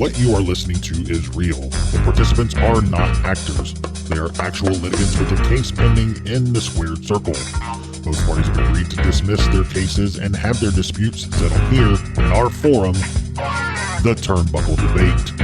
What you are listening to is real. The participants are not actors. They are actual litigants with a case pending in the squared circle. Both parties have agreed to dismiss their cases and have their disputes settled here in our forum, the Turnbuckle Debate.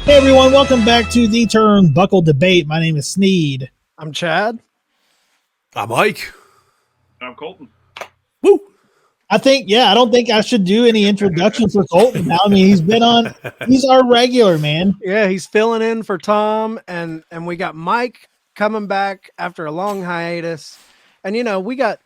Hey everyone, welcome back to the Turnbuckle Debate. My name is Sneed. I'm Chad. I'm Mike. I'm Colton. Woo! I don't think I should do any introduction for Colton now. I mean, he's our regular, man. Yeah, he's filling in for Tom, and we got Mike coming back after a long hiatus. And, you know, we got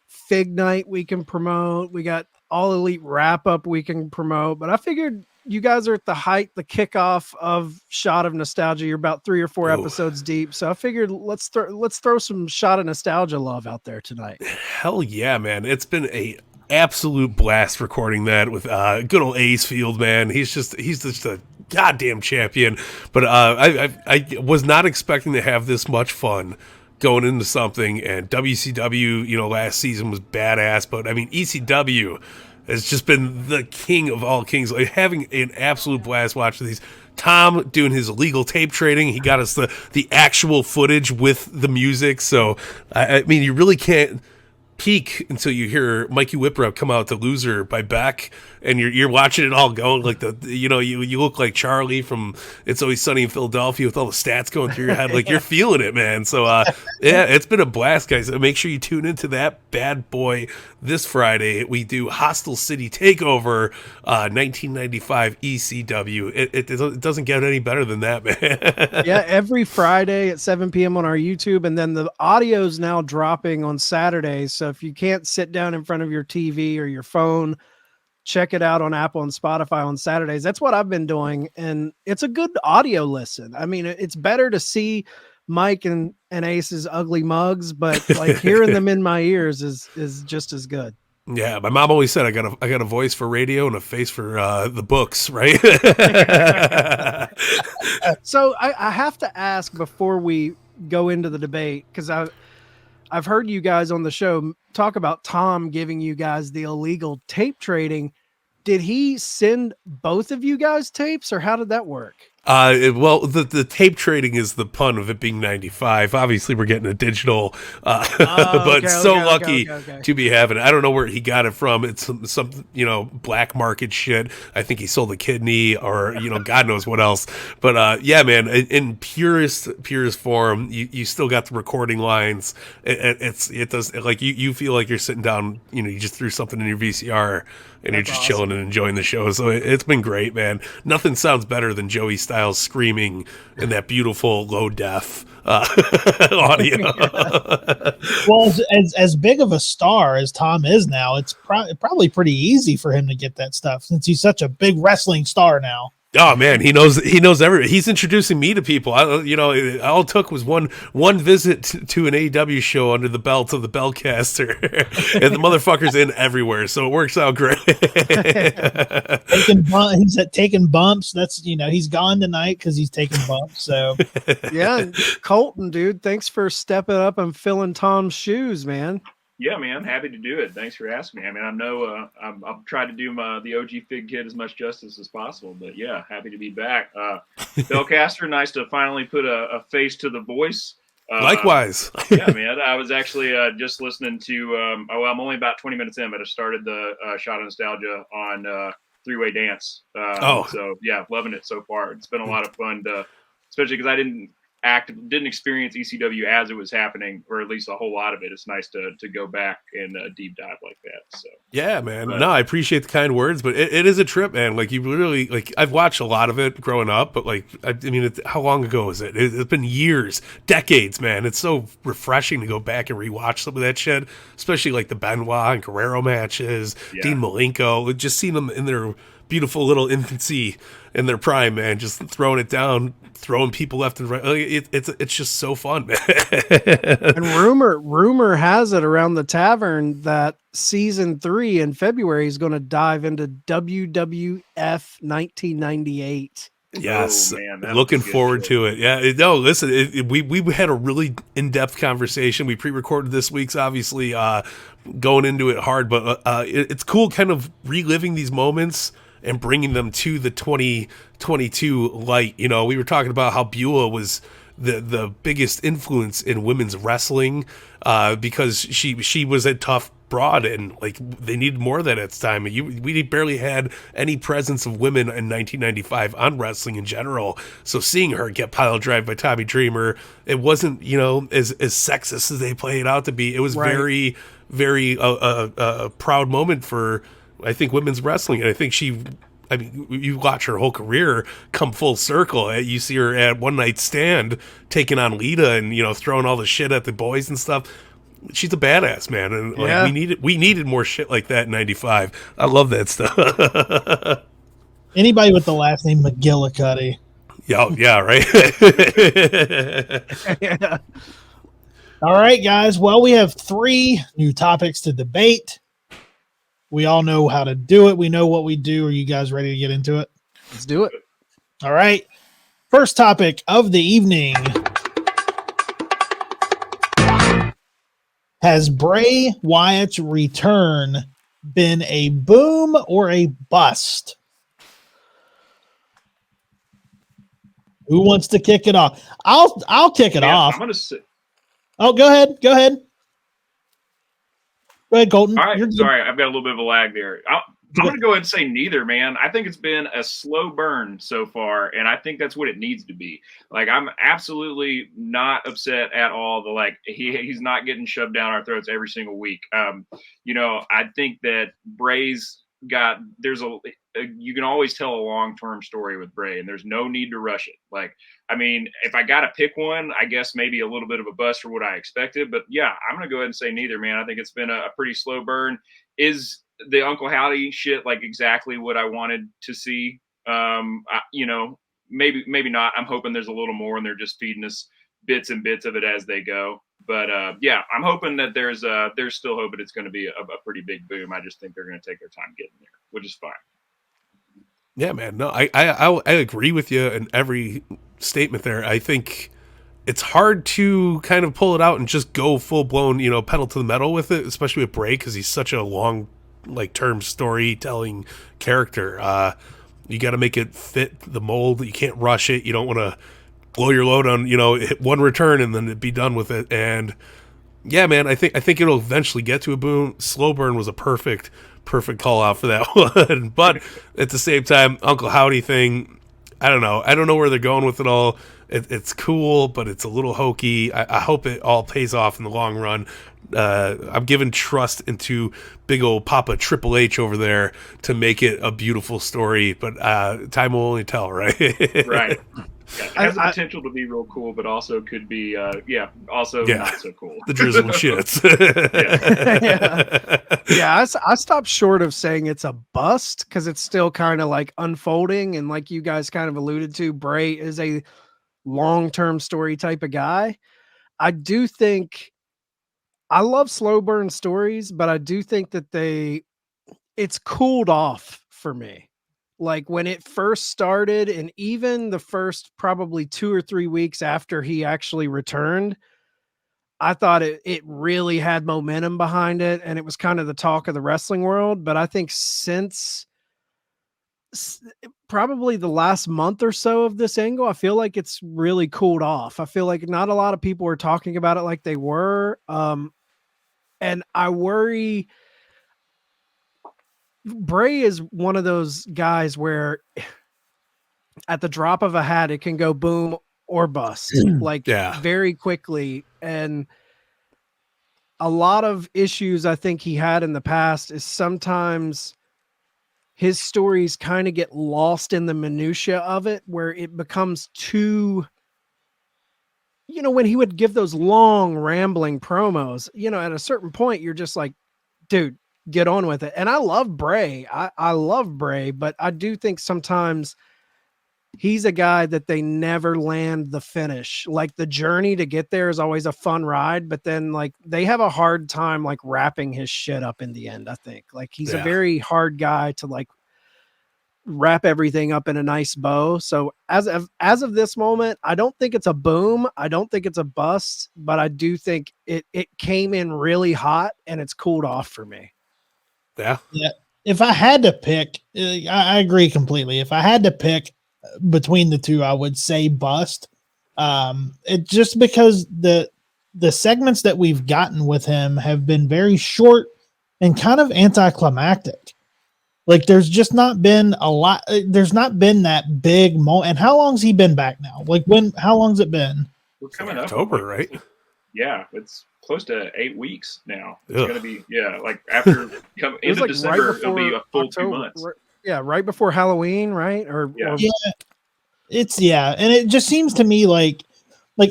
Fig Night we can promote. We got All Elite Wrap Up we can promote. But I figured you guys are at the kickoff of Shot of Nostalgia. You're about 3 or 4 episodes deep. So I figured let's throw some Shot of Nostalgia love out there tonight. Hell yeah, man. It's been a absolute blast recording that with good old Ace Field, man. He's just a goddamn champion. But I was not expecting to have this much fun going into something. And WCW, you know, last season was badass. But I mean, ECW has just been the king of all kings. Like, having an absolute blast watching these. Tom doing his illegal tape trading. He got us the actual footage with the music. So, I mean, you really can't peak until you hear Mikey Whipwreck come out, The Loser by Beck, and you're watching it all go. Like, you look like Charlie from It's Always Sunny in Philadelphia with all the stats going through your head. Like, you're feeling it, man. So, yeah, it's been a blast, guys. Make sure you tune into that bad boy this Friday. We do Hostile City Takeover 1995 ECW. It doesn't get any better than that, man. Yeah, every Friday at 7 p.m. on our YouTube, and then the audio's now dropping on Saturdays. So if you can't sit down in front of your TV or your phone, check it out on Apple and Spotify on Saturdays. That's what I've been doing, and it's a good audio listen. I mean, it's better to see Mike and Ace's ugly mugs, but like hearing them in my ears is just as good. Yeah, my mom always said I got a voice for radio and a face for the books, right? So I have to ask before we go into the debate, because I've heard you guys on the show talk about Tom giving you guys the illegal tape trading. Did he send both of you guys tapes, or how did that work? Well, the tape trading is the pun of it being 95. Obviously, we're getting a digital, but lucky to be having it. I don't know where he got it from. It's some black market shit. I think he sold a kidney, or God knows what else. But yeah, man, in purest form, you still got the recording lines. It does, like, you feel like you're sitting down. You just threw something in your VCR. And you're just chilling and enjoying the show. So it's been great, man. Nothing sounds better than Joey Styles screaming in that beautiful low def audio. Well, as big of a star as Tom is now, it's probably pretty easy for him to get that stuff, since he's such a big wrestling star now. Oh man, he knows everything. He's introducing me to people. All it took was one visit to an AEW show under the belt of the Belcaster, and the motherfucker's in everywhere. So it works out great. He's taking bumps. That's he's gone tonight because he's taking bumps. So yeah, Colton, dude, thanks for stepping up and filling Tom's shoes, man. Yeah, man, happy to do it. Thanks for asking me. I mean, I know I'll try to do the OG Fig Kid as much justice as possible, but yeah, happy to be back. Belcaster, nice to finally put a face to the voice. Likewise. Yeah, man. I was actually just listening to. I'm only about 20 minutes in, but I started the Shot of Nostalgia on Three-Way Dance. So yeah, loving it so far. It's been a lot of fun, especially because I didn't experience ECW as it was happening, or at least a whole lot of it. It's nice to go back and deep dive like that. So yeah, man. No, I appreciate the kind words, but it is a trip, man. Like, you really, like, I've watched a lot of it growing up, but like, I mean, how long ago is it? It's been years, decades, man. It's so refreshing to go back and rewatch some of that shit, especially like the Benoit and Guerrero matches, Dean Malenko, just seeing them in their beautiful little infancy in their prime, man, just throwing it down, throwing people left and right. It's just so fun, man. And rumor has it around the tavern that season 3 in February is going to dive into WWF 1998. Yes, Oh, man, looking forward to it. Yeah, no, listen, we had a really in-depth conversation. We pre-recorded this week's, obviously, going into it hard, but it's cool kind of reliving these moments and bringing them to the 2022 light. You know, we were talking about how Beulah was the biggest influence in women's wrestling because she was a tough broad, and like they needed more of that at the time. We barely had any presence of women in 1995 on wrestling in general. So seeing her get pile drive by Tommy Dreamer, it wasn't, you know, as sexist as they played it out to be. It was very, very a proud moment for, I think, women's wrestling. And I think I mean, you watch her whole career come full circle. You see her at One Night Stand taking on Lita and, you know, throwing all the shit at the boys and stuff. She's a badass, man, and like we needed more shit like that in '95. I love that stuff. Anybody with the last name McGillicuddy. Yeah, right. Yeah. All right, guys. Well, we have 3 new topics to debate. We all know how to do it. We know what we do. Are you guys ready to get into it? Let's do it. All right. First topic of the evening. Has Bray Wyatt's return been a boom or a bust? Who wants to kick it off? I'll kick it off. I'm gonna say. Oh, go ahead. Go ahead, Colton. All right, sorry, I've got a little bit of a lag there. I'm going to go ahead and say neither, man. I think it's been a slow burn so far, and I think that's what it needs to be. Like, I'm absolutely not upset at all. He's not getting shoved down our throats every single week. You know, I think that Bray's got you can always tell a long-term story with Bray, and there's no need to rush it. Like, I mean, if I got to pick one, I guess maybe a little bit of a bust for what I expected. But yeah, I'm going to go ahead and say neither, man. I think it's been a pretty slow burn. Is the Uncle Howdy shit like exactly what I wanted to see? You know, maybe not. I'm hoping there's a little more, and they're just feeding us bits and bits of it as they go. But yeah, I'm hoping that there's still hope that it's going to be a pretty big boom. I just think they're going to take their time getting there, which is fine. Yeah, man. No, I agree with you in every statement there. I think it's hard to kind of pull it out and just go full blown, you know, pedal to the metal with it, especially with Bray, because he's such a long, like, term storytelling character. You got to make it fit the mold. You can't rush it. You don't want to blow your load on, you know, hit one return and then be done with it. And yeah, man, I think it'll eventually get to a boom. Slow burn was a perfect call out for that one. But at the same time, Uncle Howdy thing, I don't know where they're going with it all. It's cool, but it's a little hokey. I hope it all pays off in the long run. I'm giving trust into big old Papa Triple H over there to make it a beautiful story, but time will only tell, right? Right. Yeah, it has the potential to be real cool, but also could be, not so cool. The drizzle shits. Yeah, I stopped short of saying it's a bust because it's still kind of like unfolding. And like you guys kind of alluded to, Bray is a long-term story type of guy. I do think I love slow burn stories, but I do think that it's cooled off for me. Like when it first started, and even the first probably 2 or 3 weeks after he actually returned, I thought it really had momentum behind it, and it was kind of the talk of the wrestling world. But I think since probably the last month or so of this angle, I feel like it's really cooled off. I feel like not a lot of people are talking about it like they were. And I worry Bray is one of those guys where at the drop of a hat, it can go boom or bust very quickly. And a lot of issues I think he had in the past is sometimes his stories kind of get lost in the minutia of it, where it becomes too, you know, when he would give those long rambling promos, you know, at a certain point, you're just like, dude, get on with it. And I love Bray. I love Bray, but I do think sometimes he's a guy that they never land the finish. Like the journey to get there is always a fun ride, but then like they have a hard time like wrapping his shit up in the end. I think like he's a very hard guy to like wrap everything up in a nice bow. So as of this moment, I don't think it's a boom. I don't think it's a bust, but I do think it came in really hot and it's cooled off for me. Yeah. If I had to pick, I agree completely. If I had to pick between the two, I would say bust. It just because the segments that we've gotten with him have been very short and kind of anticlimactic. Like there's just not been a lot. There's not been that big moment. And how long's he been back now? Like how long's it been? We're coming up October, right? Yeah, it's close to 8 weeks now. It's going to be, like after end of like December, it'll be a full October, 2 months. Right before Halloween, right? And it just seems to me like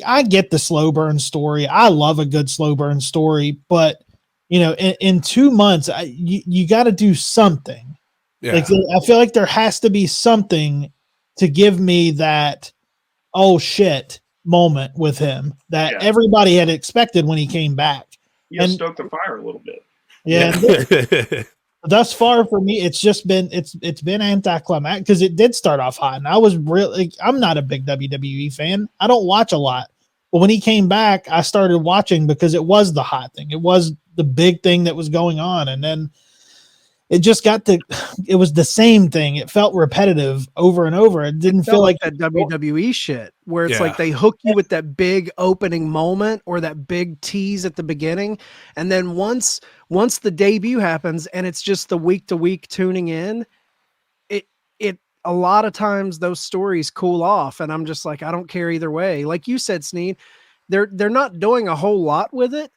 I get the slow burn story. I love a good slow burn story, but in 2 months, you got to do something. Yeah. Like I feel like there has to be something to give me that oh shit moment with him that everybody had expected when he came back. You stoke the fire a little bit. Yeah. Thus far for me, it's just been it's been anticlimactic because it did start off hot, and I was really I'm not a big WWE fan. I don't watch a lot, but when he came back, I started watching because it was the hot thing. It was the big thing that was going on, and then it just it was the same thing. It felt repetitive over and over. It didn't feel like that WWE shit where it's like they hook you with that big opening moment or that big tease at the beginning. And then once the debut happens and it's just the week to week tuning in, it a lot of times those stories cool off. And I'm just like, I don't care either way. Like you said, Sneed, they're not doing a whole lot with it.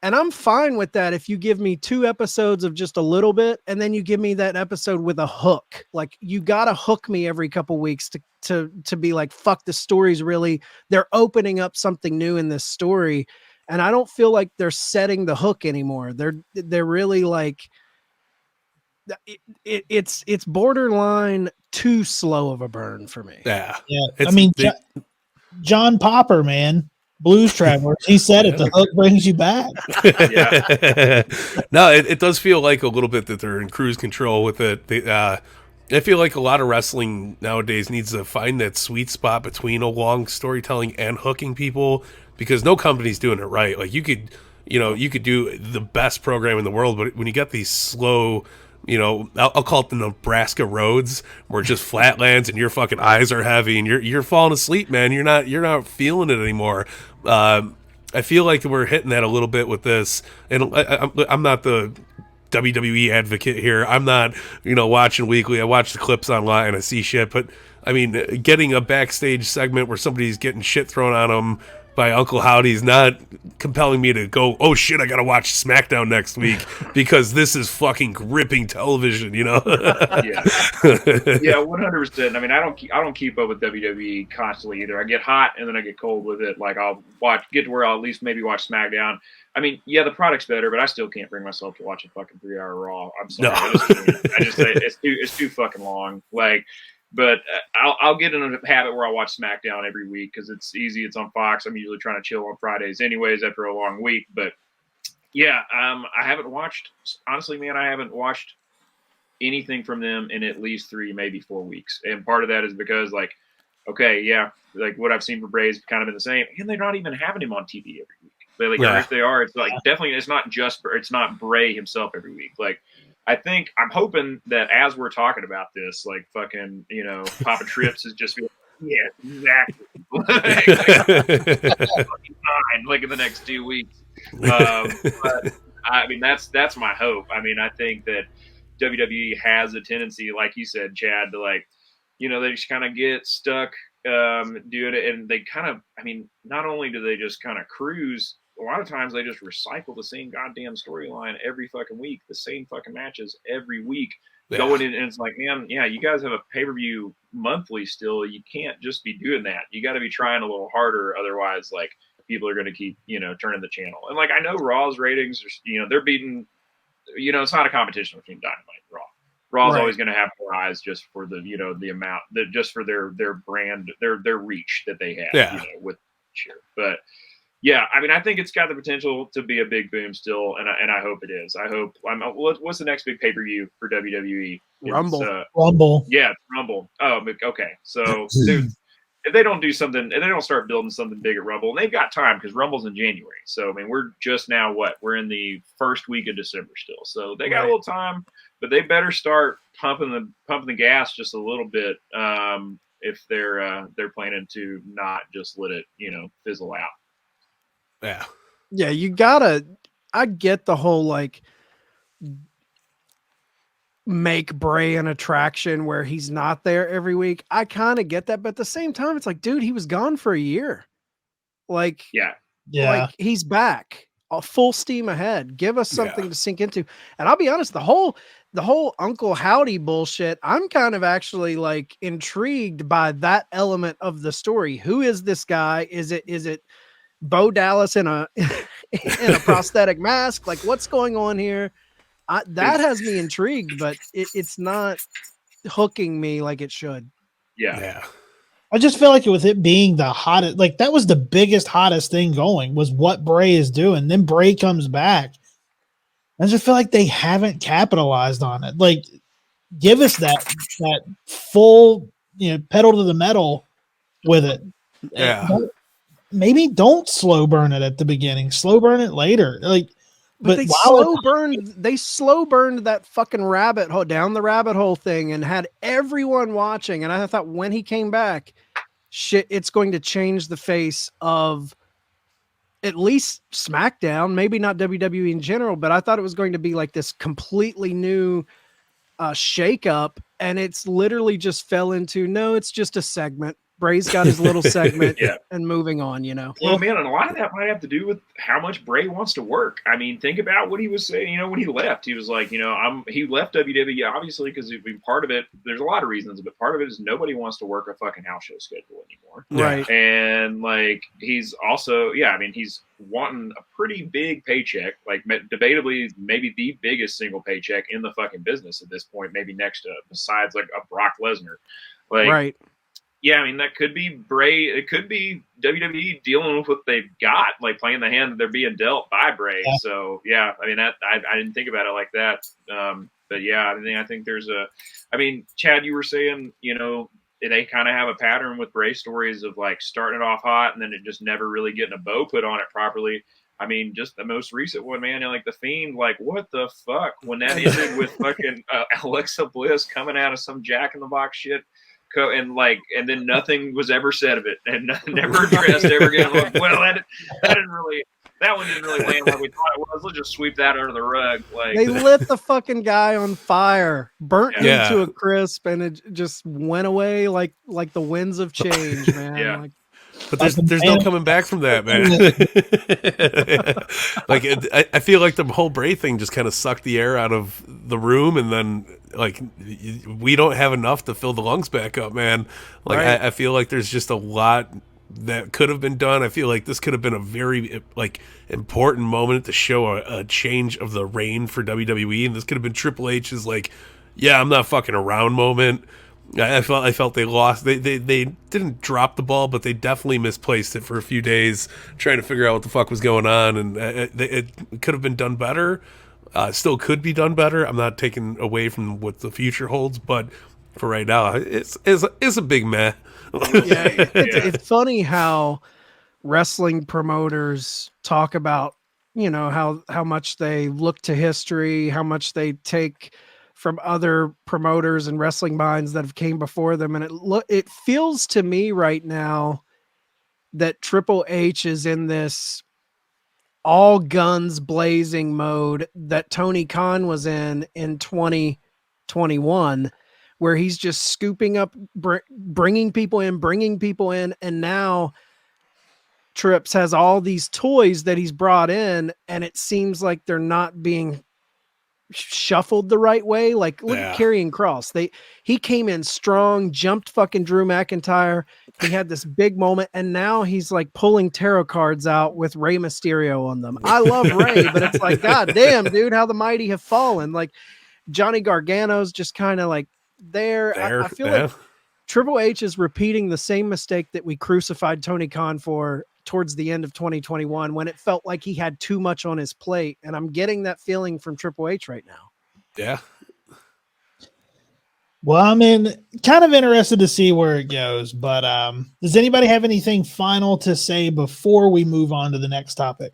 And I'm fine with that if you give me 2 episodes of just a little bit, and then you give me that episode with a hook. Like you got to hook me every couple weeks to be like, fuck, the story's really, they're opening up something new in this story. And I don't feel like they're setting the hook anymore. They're really like, it's borderline too slow of a burn for me. Yeah. I mean, John Popper, man. Blues Travelers. He said it. The hook brings you back. No, it does feel like a little bit that they're in cruise control with it. I feel like a lot of wrestling nowadays needs to find that sweet spot between a long storytelling and hooking people because no company's doing it right. Like you could do the best program in the world, but when you get these slow, I'll call it the Nebraska roads where it's just flatlands and your fucking eyes are heavy and you're falling asleep, man. You're not feeling it anymore. I feel like we're hitting that a little bit with this, and I'm not the WWE advocate here. I'm not, watching weekly. I watch the clips online. I see shit, but I mean, getting a backstage segment where somebody's getting shit thrown on them by Uncle Howdy's not compelling me to go, oh shit, I gotta watch SmackDown next week because this is fucking gripping television, Yeah, 100%. I mean, I don't keep up with WWE constantly either. I get hot and then I get cold with it. Like I'll get to where I'll at least maybe watch SmackDown. I mean, yeah, the product's better, but I still can't bring myself to watch a fucking 3-hour Raw. I'm sorry. No. I just say it's too fucking long. Like. But I'll get in a habit where I watch SmackDown every week because it's easy. It's on Fox. I'm usually trying to chill on Fridays anyways after a long week. But, yeah, I haven't watched – honestly, man, I haven't watched anything from them in at least 3, maybe 4 weeks. And part of that is because, like, okay, yeah, like what I've seen for Bray's kind of been the same. And they're not even having him on TV every week. But, like, or if they are, it's like definitely – it's not Bray himself every week. Like – I'm hoping that as we're talking about this, like fucking, Papa Trips is just, yeah, exactly. Like in the next 2 weeks. But I mean, that's my hope. I mean, I think that WWE has a tendency, like you said, Chad, to like, they just kind of get stuck doing it. And they kind of, I mean, not only do they just kind of cruise, a lot of times they just recycle the same goddamn storyline every fucking week, the same fucking matches every week. Going in, and it's like, man, yeah, you guys have a pay-per-view monthly still. You can't just be doing that. You got to be trying a little harder. Otherwise, like, people are going to keep, turning the channel. And like, I know Raw's ratings are, they're beating it's not a competition between Dynamite and Raw. Raw's Right. always going to have more eyes just for the, the amount that just for their brand, their reach that they have, with cheer. But yeah, I mean, I think it's got the potential to be a big boom still, and I hope it is. I hope. What's the next big pay-per-view for WWE? Rumble. Rumble. Yeah, Rumble. Oh, okay. So if they don't do something, if they don't start building something big at Rumble, and they've got time because Rumble's in January. So I mean, we're just now we're in the first week of December still. So they got a little time, but they better start pumping the gas just a little bit if they're planning to not just let it fizzle out. Yeah, you gotta. I get the whole like make Bray an attraction where he's not there every week. I kind of get that, but at the same time, it's like, dude, he was gone for a year. Like, like he's back, full steam ahead. Give us something to sink into. And I'll be honest, the whole Uncle Howdy bullshit, I'm kind of actually like intrigued by that element of the story. Who is this guy? Is it Bo Dallas in a prosthetic mask? Like, what's going on here? That has me intrigued, but it's not hooking me like it should. Yeah. I just feel like with it being the hottest, like that was the biggest, hottest thing going was what Bray is doing. Then Bray comes back. I just feel like they haven't capitalized on it. Like, give us that full, pedal to the metal with it. Yeah. Maybe don't slow burn it at the beginning. Slow burn it later. Like, but they slow burned that fucking rabbit hole down the rabbit hole thing and had everyone watching. And I thought when he came back, shit, it's going to change the face of at least SmackDown, maybe not WWE in general, but I thought it was going to be like this completely new shakeup. And it's literally just fell into, no, it's just a segment. Bray's got his little segment and moving on, Well, man, and a lot of that might have to do with how much Bray wants to work. I mean, think about what he was saying, when he left. He was like, he left WWE, obviously, because part of it, there's a lot of reasons, but part of it is nobody wants to work a fucking house show schedule anymore. Right. And, like, he's also, he's wanting a pretty big paycheck, like, debatably, maybe the biggest single paycheck in the fucking business at this point, maybe next to, besides, like, a Brock Lesnar. Like, right. Yeah, I mean, that could be Bray. It could be WWE dealing with what they've got, like playing the hand that they're being dealt by Bray. Yeah. So, yeah, I mean, I didn't think about it like that. But, yeah, I think there's Chad, you were saying, they kind of have a pattern with Bray stories of, like, starting it off hot and then it just never really getting a bow put on it properly. I mean, just the most recent one, man, like The Fiend, like, what the fuck? When that ended with fucking Alexa Bliss coming out of some jack-in-the-box shit. And then nothing was ever said of it, and never addressed ever again. Like, well, that one didn't really land like we thought it was. Let's just sweep that under the rug. Like, they lit the fucking guy on fire, burnt him to a crisp, and it just went away like the winds of change, man. Yeah. But there's no coming back from that, man. Like I feel like the whole Bray thing just kind of sucked the air out of the room, and then like we don't have enough to fill the lungs back up, man. Like right. I feel like there's just a lot that could have been done. I feel like this could have been a very like important moment to show a change of the reign for WWE, and this could have been Triple H's like, yeah, I'm not fucking around moment. I felt they lost. They didn't drop the ball, but they definitely misplaced it for a few days, trying to figure out what the fuck was going on. And it could have been done better. Still could be done better. I'm not taking away from what the future holds, but for right now, it's a big meh. It's funny how wrestling promoters talk about, how much they look to history, how much they take from other promoters and wrestling minds that have came before them. And it feels to me right now that Triple H is in this all guns blazing mode that Tony Khan was in 2021, where he's just scooping up, bringing people in. And now Trips has all these toys that he's brought in, and it seems like they're not being shuffled the right way. Like look Yeah. at Karrion Kross. He came in strong, jumped fucking Drew McIntyre. He had this big moment, and now he's like pulling tarot cards out with Rey Mysterio on them. I love Rey, but it's like, God damn, dude, how the mighty have fallen. Like Johnny Gargano's just kind of like there. I feel like Triple H is repeating the same mistake that we crucified Tony Khan for towards the end of 2021 when it felt like he had too much on his plate. And I'm getting that feeling from Triple H right now. Yeah. Well, I mean, kind of interested to see where it goes, but does anybody have anything final to say before we move on to the next topic?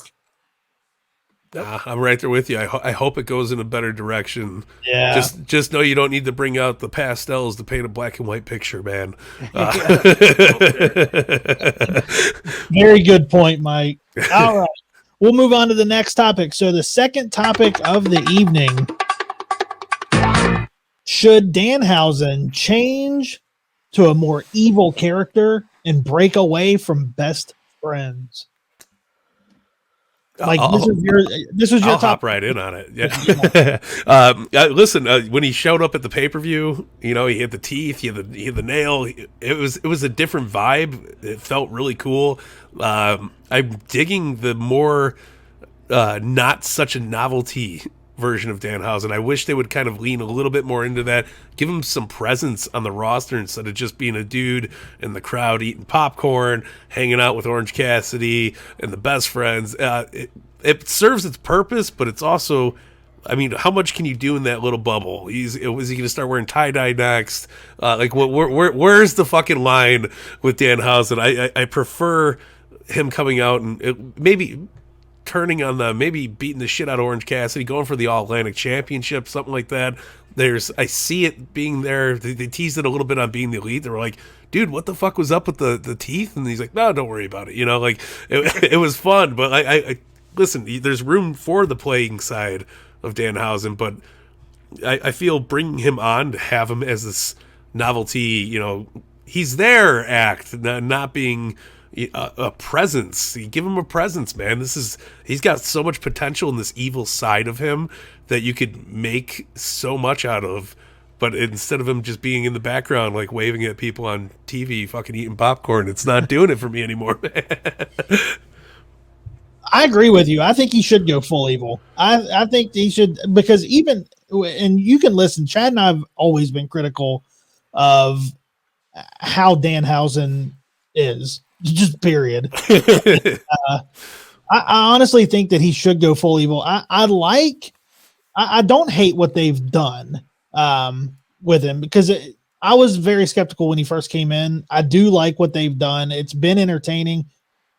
I'm right there with you. I hope it goes in a better direction. Yeah. Just know you don't need to bring out the pastels to paint a black and white picture, man. Very good point, Mike. All right. We'll move on to the next topic. So the second topic of the evening, should Danhausen change to a more evil character and break away from best friends? Like this was your I'll top. hop right in on it. Yeah. Listen, when he showed up at the pay-per-view, you know, he had the teeth, he had the nail. It was a different vibe. It felt really cool. I'm digging the more not such a novelty version of Danhausen. I wish they would kind of lean a little bit more into that, give him some presence on the roster instead of just being a dude in the crowd eating popcorn, hanging out with Orange Cassidy and the best friends. It serves its purpose, but it's also, I mean, how much can you do in that little bubble? Was he going to start wearing tie-dye next? Where's the fucking line with Danhausen? I prefer him coming out and maybe turning on maybe beating the shit out of Orange Cassidy, going for the All-Atlantic Championship, something like that. I see it being there. They teased it a little bit on being the Elite. They were like, dude, what the fuck was up with the teeth? And he's like, no, don't worry about it. You know, like it was fun, but I listen, there's room for the playing side of Danhausen, but I feel bringing him on to have him as this novelty, you know, he's there act, not being a presence. You give him a presence, man. He's got so much potential in this evil side of him that you could make so much out of. But instead of him just being in the background, like waving at people on TV, fucking eating popcorn, it's not doing it for me anymore, man. I agree with you. I think he should go full evil. I think he should, because even, and you can listen, Chad and I have always been critical of how Danhausen is. Just period. I honestly think that he should go full evil. I don't hate what they've done with him, because I was very skeptical when he first came in. I do like what they've done. It's been entertaining,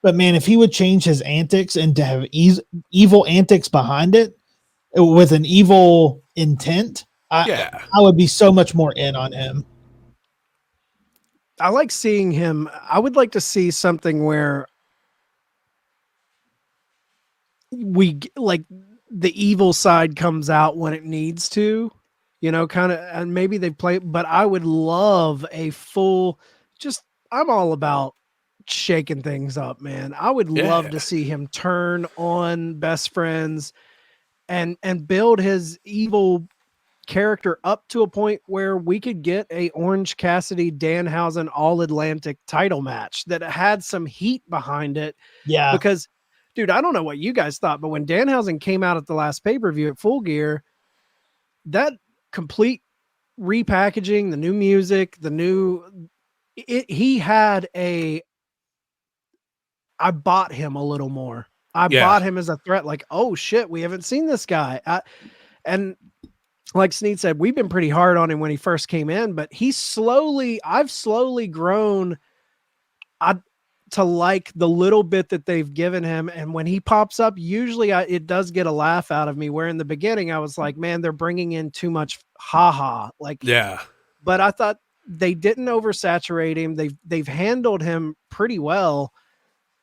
but man, if he would change his antics and to have evil antics behind it with an evil intent, I would be so much more in on him. I like seeing him. I would like to see something where we like the evil side comes out when it needs to, you know, kind of, and maybe they play, but I would love a full, I'm all about shaking things up, man. I would love to see him turn on best friends and build his evil character up to a point where we could get a Orange Cassidy Danhausen All-Atlantic title match that had some heat behind it. Yeah. Because, dude, I don't know what you guys thought, but when Danhausen came out at the last pay-per-view at Full Gear, that complete repackaging, the new music, he had I bought him a little more. I bought him as a threat, like, oh shit, we haven't seen this guy. And like Sneed said, we've been pretty hard on him when he first came in, but I've slowly grown to like the little bit that they've given him. And when he pops up, usually it does get a laugh out of me, where in the beginning I was like, man, they're bringing in too much haha. But I thought they didn't oversaturate him. They've handled him pretty well,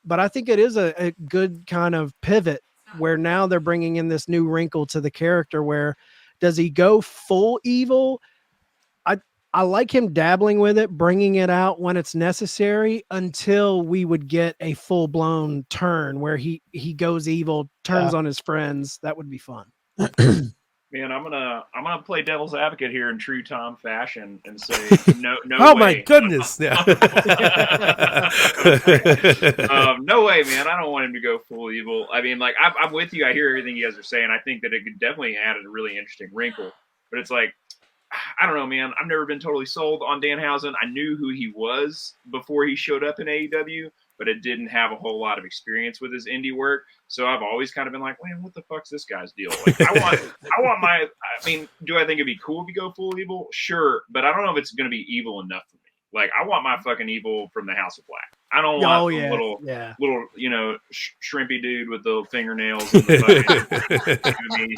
but I think it is a good kind of pivot where now they're bringing in this new wrinkle to the character. Where does he go full evil? I like him dabbling with it, bringing it out when it's necessary, until we would get a full blown turn where he goes evil, turns on his friends. That would be fun. Man, I'm gonna play devil's advocate here in true Tom fashion and say no Oh way. my goodness! Yeah. No way, man. I don't want him to go full evil. I mean, like I'm with you. I hear everything you guys are saying. I think that it could definitely add a really interesting wrinkle. But it's like, I don't know, man. I've never been totally sold on Danhausen. I knew who he was before he showed up in AEW, but it didn't have a whole lot of experience with his indie work. So I've always kind of been like, man, what the fuck's this guy's deal? Like, I mean, do I think it'd be cool if you go full evil? Sure. But I don't know if it's going to be evil enough for me. Like, I want my fucking evil from the House of Black. I don't want little, shrimpy dude with the fingernails and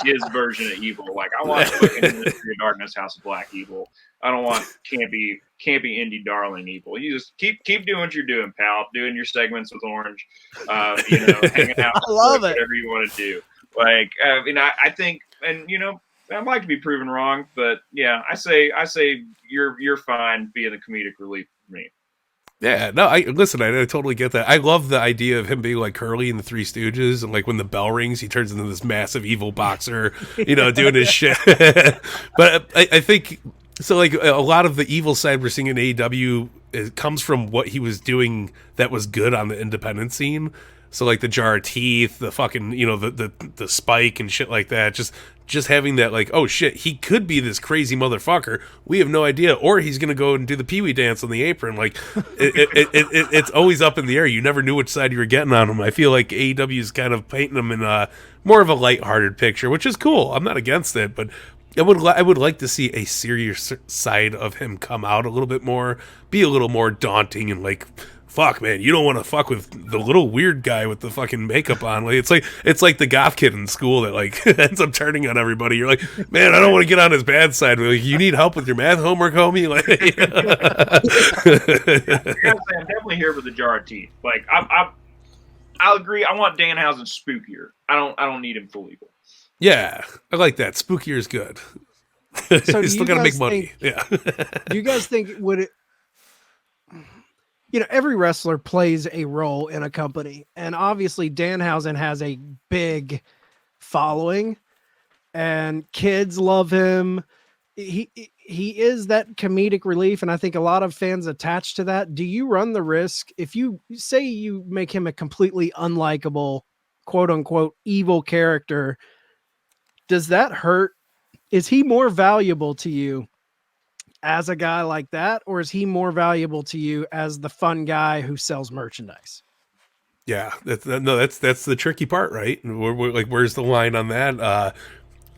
his version of evil. Like, I want fucking Ministry of Darkness, House of Black evil. I don't want campy indie darling evil. You just keep doing what you're doing, pal. Doing your segments with Orange, hanging out. I love it. Whatever you want to do. Like, I think, and I'd like to be proven wrong, but yeah, I say you're fine being the comedic relief for me. Yeah, no, I totally get that. I love the idea of him being like Curly in the Three Stooges, and like when the bell rings, he turns into this massive evil boxer, doing his shit. But I think so. Like a lot of the evil side we're seeing in AEW comes from what he was doing that was good on the independent scene. So like the jar of teeth, the fucking the spike and shit like that. Just having that, like, oh shit, he could be this crazy motherfucker. We have no idea, or he's gonna go and do the Pee-wee dance on the apron. Like, it's always up in the air. You never knew which side you were getting on him. I feel like AEW is kind of painting him in more of a lighthearted picture, which is cool. I'm not against it, but I would like to see a serious side of him come out a little bit more, be a little more daunting, and like, fuck, man, you don't want to fuck with the little weird guy with the fucking makeup on. Like, it's like the goth kid in school that like ends up turning on everybody. You're like, man, I don't want to get on his bad side. Like, you need help with your math homework, homie. Like, I'm definitely here for the jar of teeth. Like, I'll agree. I want Danhausen spookier. I don't need him full evil. Yeah, I like that. Spookier is good. So he's still got to make money. Yeah. Do you guys think every wrestler plays a role in a company, and obviously Danhausen has a big following and kids love him. He is that comedic relief, and I think a lot of fans attach to that. Do you run the risk if you say you make him a completely unlikable, quote unquote, evil character? Does that hurt? Is he more valuable to you as a guy like that, or is he more valuable to you as the fun guy who sells merchandise? Yeah, that's the tricky part, right? We're where's the line on that?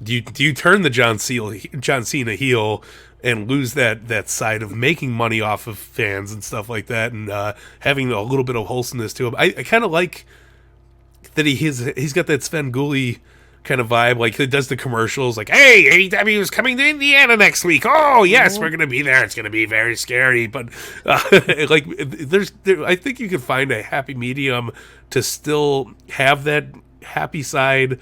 Do you turn the John Cena heel and lose that side of making money off of fans and stuff like that, and having a little bit of wholesomeness to him? I kind of like that he's got that Sven Gulli kind of vibe. Like, he does the commercials like, hey, AEW is coming to Indiana next week. Oh yes, we're gonna be there. It's gonna be very scary, but like I think you can find a happy medium to still have that happy side,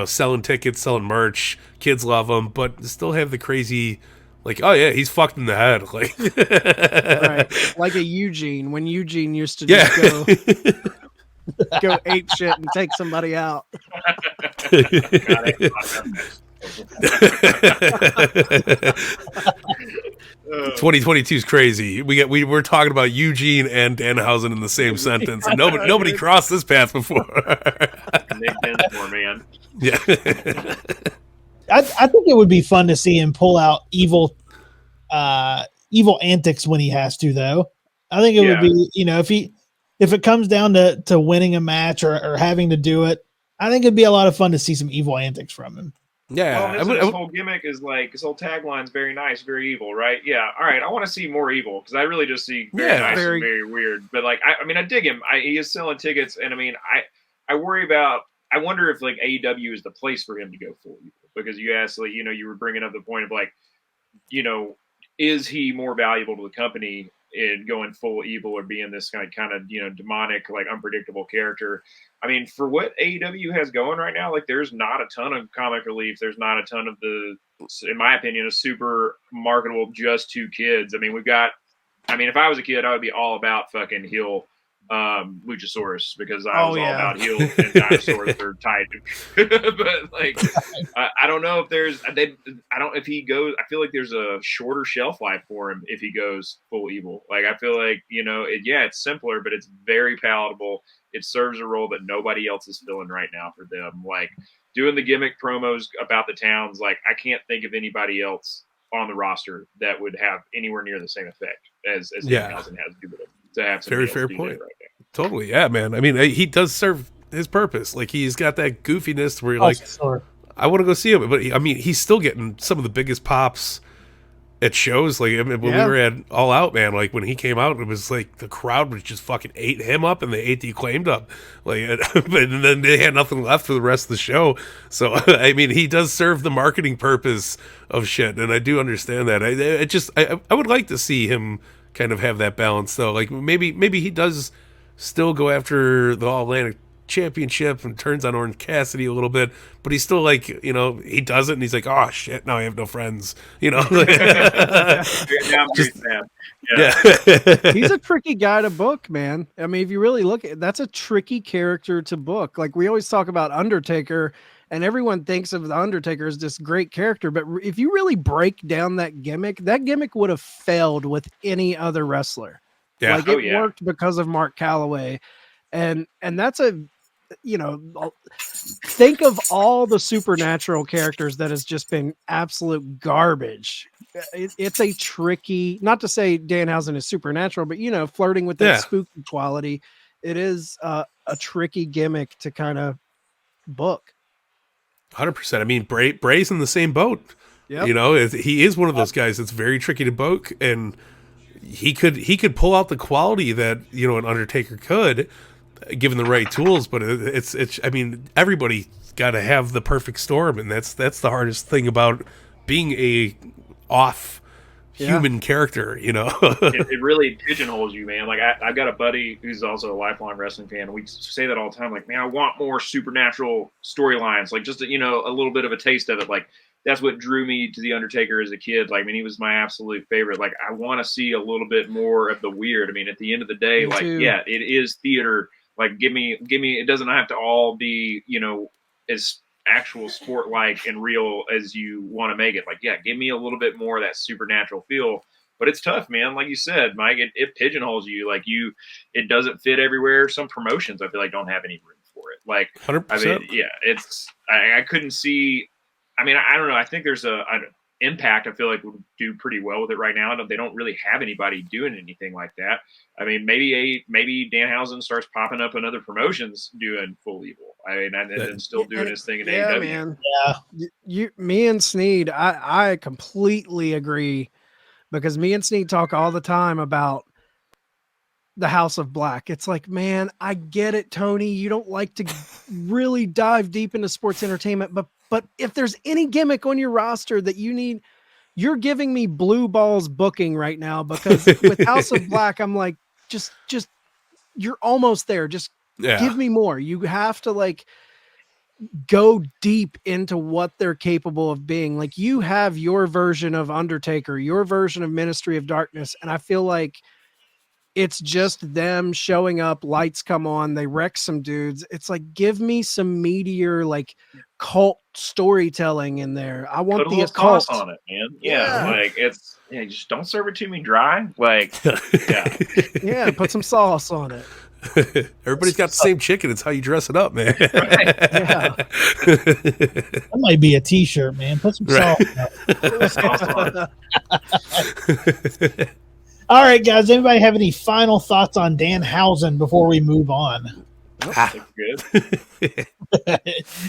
selling tickets, selling merch, kids love them, but still have the crazy, like, oh yeah, he's fucked in the head, like right, like a Eugene, when Eugene used to just go ape shit and take somebody out. 2022 is crazy. We're talking about Eugene and Danhausen in the same sentence, and nobody crossed this path before. Nick Dinsmore, man. Yeah. I think it would be fun to see him pull out evil antics when he has to, though. I think it would be, if it comes down to winning a match or having to do it, I think it'd be a lot of fun to see some evil antics from him. Yeah. Well, his whole gimmick is like, his whole tagline's very nice, very evil, right? Yeah. All right. I want to see more evil, because I really just see very nice and very weird. But like, I dig him. He is selling tickets, and I wonder if like AEW is the place for him to go full evil, because you asked, like, you were bringing up the point of like, is he more valuable to the company in going full evil or being this kind of demonic, like, unpredictable character? I mean, for what AEW has going right now, like, there's not a ton of comic relief. There's not a ton of in my opinion, a super marketable just to kids. I mean, if I was a kid, I would be all about fucking heel Luchasaurus, because I was all yeah. about heels and dinosaurs are tied. But like, I don't know if if he goes, I feel like there's a shorter shelf life for him if he goes full evil. Like, I feel like, it's simpler, but it's very palatable. It serves a role that nobody else is filling right now for them. Like, doing the gimmick promos about the towns, like, I can't think of anybody else on the roster that would have anywhere near the same effect as Danhausen has to have some very fair point. Right now. Totally, yeah, man. I mean, he does serve his purpose. Like, he's got that goofiness where you're like, I want to go see him. But he's still getting some of the biggest pops at shows. Like, when we were at All Out, man, like when he came out, it was like the crowd was just fucking ate him up, and they ate the Acclaimed up. Like, and then they had nothing left for the rest of the show. So, I mean, he does serve the marketing purpose of shit, and I do understand that. I would like to see him kind of have that balance, though. Like, maybe he does still go after the All Atlantic Championship and turns on Orange Cassidy a little bit, but he's still like, he does it and he's like, oh shit, now I have no friends, Yeah. He's a tricky guy to book, man. I mean, if you really look at that's a tricky character to book. Like, we always talk about Undertaker, and everyone thinks of the Undertaker as this great character, but if you really break down that gimmick would have failed with any other wrestler. Yeah. Like, it worked because of Mark Calloway. And that's think of all the supernatural characters that has just been absolute garbage. It's a tricky, not to say Danhausen is supernatural, but flirting with that spooky quality. It is a tricky gimmick to kind of book. 100%. I mean, Bray's in the same boat. Yep. He is one of those guys that's very tricky to book, and he could pull out the quality that an Undertaker could, given the right tools. But it's I mean, everybody got to have the perfect storm, and that's the hardest thing about being a off human character. It really pigeonholes you, man. Like, I've got a buddy who's also a lifelong wrestling fan, and we say that all the time. Like, man, I want more supernatural storylines, like just a little bit of a taste of it. Like, that's what drew me to The Undertaker as a kid. Like, I mean, he was my absolute favorite. Like, I want to see a little bit more of the weird. I mean, at the end of the day, it is theater. Like, give me, it doesn't have to all be, as actual sport-like and real as you want to make it. Like, give me a little bit more of that supernatural feel. But it's tough, man. Like you said, Mike, it pigeonholes you. Like, it doesn't fit everywhere. Some promotions, I feel like, don't have any room for it. Like, 100%. I mean, I couldn't see. I mean, I don't know. I think there's Impact, I feel like, would do pretty well with it right now. They don't really have anybody doing anything like that. I mean, maybe Danhausen starts popping up in other promotions doing Full Evil. I mean, and still doing his thing in AEW. Man. Yeah, me and Sneed, I completely agree, because me and Sneed talk all the time about the House of Black. It's like, man, I get it, Tony. You don't like to really dive deep into sports entertainment, but if there's any gimmick on your roster that you need, you're giving me blue balls booking right now, because with House of Black, I'm like, just you're almost there. Just give me more. You have to, like, go deep into what they're capable of being. Like, you have your version of Undertaker, your version of Ministry of Darkness, and I feel like it's just them showing up, lights come on, they wreck some dudes. It's like, give me some meatier, like, cult storytelling in there. I want the occult on it, man. Yeah. Like, it's just don't serve it to me dry. Like, put some sauce on it. Everybody's got the same chicken. It's how you dress it up, man. Right. That might be a T-shirt, man. Put some sauce on it. All right, guys. Anybody have any final thoughts on Danhausen before we move on? Good.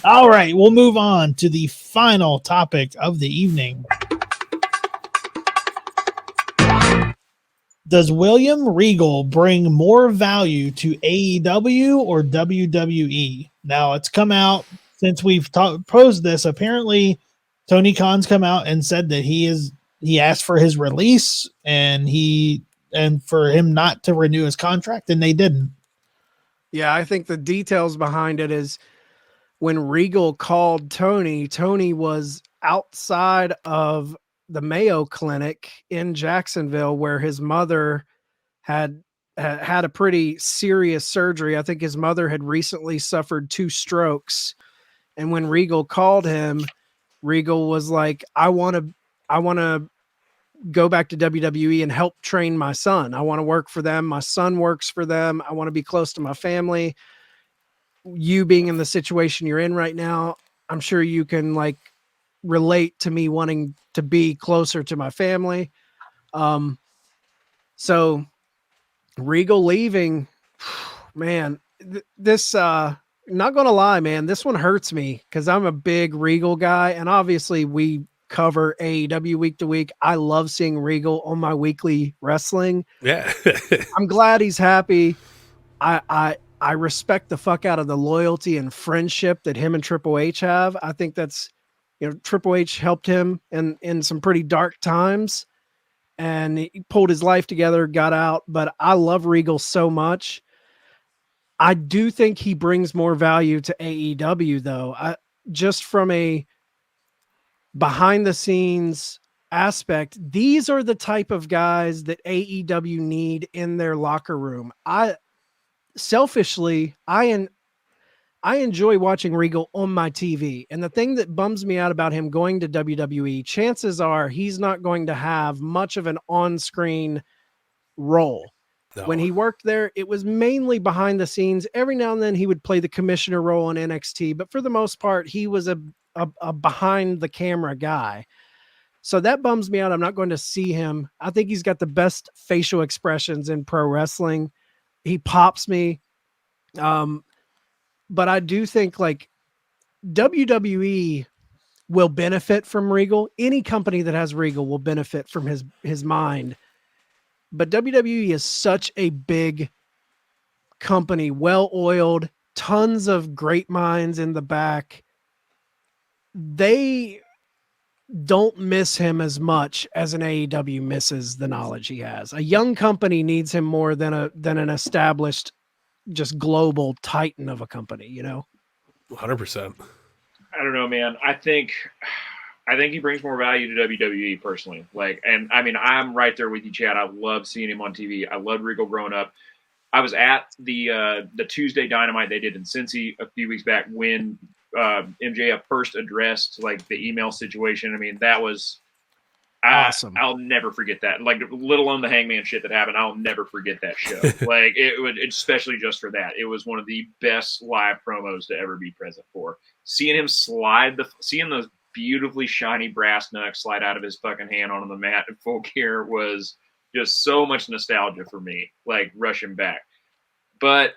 All right, we'll move on to the final topic of the evening. Does William Regal bring more value to AEW or WWE? Now, it's come out since we've posed this. Apparently, Tony Khan's come out and said that he asked for his release and for him not to renew his contract, and they didn't. Yeah, I think the details behind it is when Regal called Tony was outside of the Mayo Clinic in Jacksonville, where his mother had had a pretty serious surgery. I think his mother had recently suffered 2 strokes. And when Regal called him, Regal was like, I want to go back to WWE and help train my son. I want to work for them. My son works for them. I want to be close to my family. You being in the situation you're in right now, I'm sure you can like relate to me wanting to be closer to my family. So Regal leaving, man, this, not going to lie, man, this one hurts me because I'm a big Regal guy. And obviously we cover AEW week to week. I love seeing Regal on my weekly wrestling. Yeah. I'm glad he's happy. I respect the fuck out of the loyalty and friendship that him and Triple H have. I think that's, Triple H helped him in some pretty dark times and he pulled his life together, got out. But I love Regal so much. I do think he brings more value to AEW though. Just from a behind the scenes aspect, these are the type of guys that AEW need in their locker room. Selfishly, I enjoy watching Regal on my TV. And the thing that bums me out about him going to WWE, chances are he's not going to have much of an on-screen role. No. When he worked there, it was mainly behind the scenes. Every now and then he would play the commissioner role in NXT, but for the most part, he was a behind the camera guy. So that bums me out. I'm not going to see him. I think he's got the best facial expressions in pro wrestling. He pops me. But I do think like WWE will benefit from Regal. Any company that has Regal will benefit from his mind. But WWE is such a big company, well-oiled, tons of great minds in the back. They don't miss him as much as an AEW misses the knowledge he has. A young company needs him more than an established, just global titan of a company, 100%. I don't know, man. I think he brings more value to WWE personally. And I mean, I'm right there with you, Chad. I love seeing him on TV. I loved Regal growing up. I was at the Tuesday Dynamite they did in Cincy a few weeks back when MJF first addressed like the email situation. I mean, that was awesome. I'll never forget that. Like, let alone the Hangman shit that happened. I'll never forget that show. Like, it would, especially just for that. It was one of the best live promos to ever be present for. Seeing him seeing those beautifully shiny brass knucks slide out of his fucking hand onto the mat in full gear was just so much nostalgia for me, like rushing back. But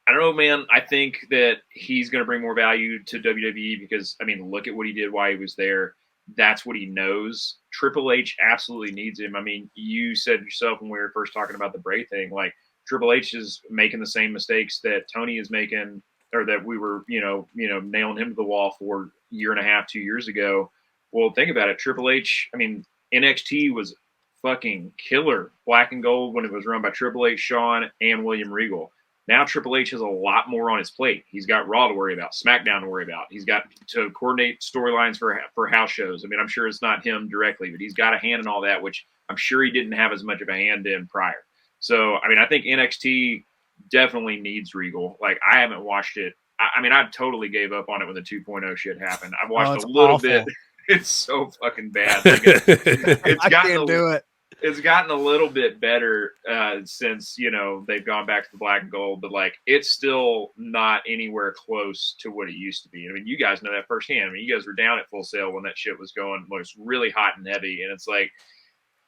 I don't know, man. I think that he's going to bring more value to WWE because, I mean, look at what he did while he was there. That's what he knows. Triple H absolutely needs him. I mean, you said yourself when we were first talking about the Bray thing, like Triple H is making the same mistakes that Tony is making, or that we were, nailing him to the wall for a year and a half, 2 years ago. Well, think about it. Triple H, I mean, NXT was fucking killer. Black and Gold when it was run by Triple H, Shawn, and William Regal. Now Triple H has a lot more on his plate. He's got Raw to worry about, SmackDown to worry about. He's got to coordinate storylines for house shows. I mean, I'm sure it's not him directly, but he's got a hand in all that, which I'm sure he didn't have as much of a hand in prior. So, I mean, I think NXT definitely needs Regal. Like, I haven't watched it. I mean, I totally gave up on it when the 2.0 shit happened. I've watched a little bit. It's so fucking bad. Like I can't do it. It's gotten a little bit better since, they've gone back to the black and gold, but like it's still not anywhere close to what it used to be. I mean, you guys know that firsthand. I mean, you guys were down at Full Sail when that shit was going, when it was really hot and heavy. And it's like,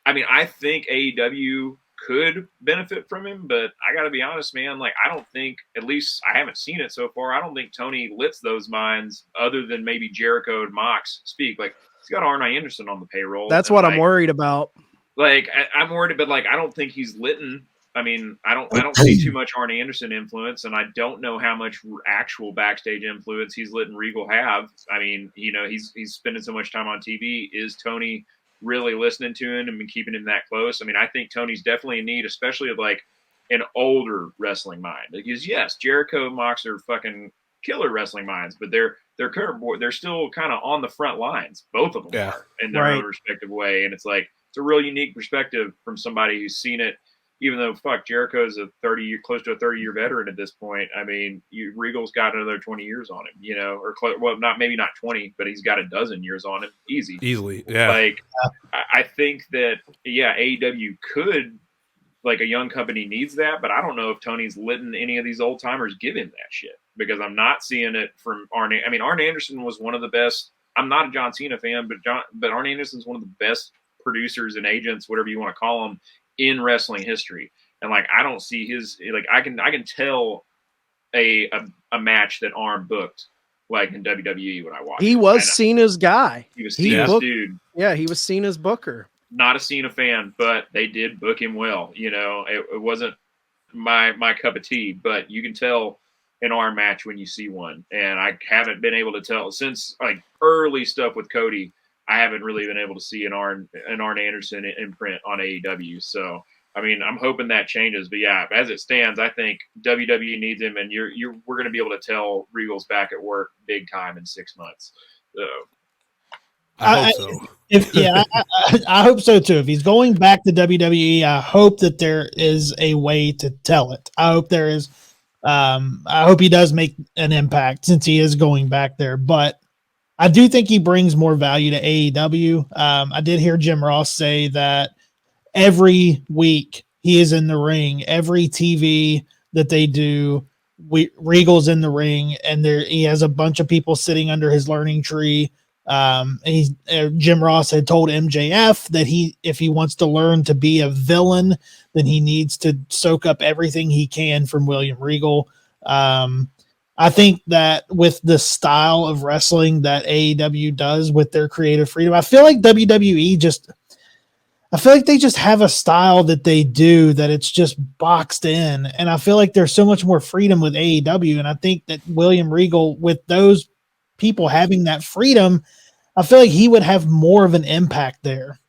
I mean, I think AEW could benefit from him, but I got to be honest, man, like I don't think, at least I haven't seen it so far, I don't think Tony lets those minds other than maybe Jericho and Mox speak. Like he's got Arn Anderson on the payroll. That's what I'm worried about. Like I'm worried, but like I don't think he's litten. I mean, I don't see too much Arn Anderson influence, and I don't know how much actual backstage influence he's letting Regal have. I mean, he's spending so much time on TV. Is Tony really listening to him and keeping him that close? I mean, I think Tony's definitely in need, especially of like an older wrestling mind. Because yes, Jericho and Mox are fucking killer wrestling minds, but they're still kind of on the front lines. Both of them are in their own respective way, and it's like. It's a real unique perspective from somebody who's seen it, even though Jericho's close to a 30-year veteran at this point. I mean, Regal's got another 20 years on him, you know, or maybe not 20, but he's got a dozen years on him, easily. Yeah. Like, I think that AEW could, like, a young company needs that, but I don't know if Tony's letting any of these old timers give him that shit, because I'm not seeing it from Arn. I mean, Arn Anderson was one of the best. I'm not a John Cena fan, but Arn Anderson's one of the best producers and agents, whatever you want to call them, in wrestling history. And like, I don't see his, like, I can tell a match that Arn booked, like in WWE when I watched. He was Cena's guy. He was Cena's dude. Yeah, he was Cena's booker. Not a Cena fan, but they did book him well. You know, it wasn't my cup of tea, but you can tell an Arn match when you see one. And I haven't been able to tell since like early stuff with Cody. I haven't really been able to see an Arn Anderson imprint on AEW. So, I mean, I'm hoping that changes. But yeah, as it stands, I think WWE needs him, and we're going to be able to tell Regal's back at work big time in 6 months. So, I hope so. I hope so too. If he's going back to WWE, I hope that there is a way to tell it. I hope there is. I hope he does make an impact since he is going back there. But I do think he brings more value to AEW. I did hear Jim Ross say that every week he is in the ring. Every TV that they do, Regal's in the ring, and he has a bunch of people sitting under his learning tree. Jim Ross had told MJF that if he wants to learn to be a villain, then he needs to soak up everything he can from William Regal. I think that with the style of wrestling that AEW does with their creative freedom, I feel like WWE they just have a style that they do that it's just boxed in. And I feel like there's so much more freedom with AEW. And I think that William Regal, with those people having that freedom, I feel like he would have more of an impact there.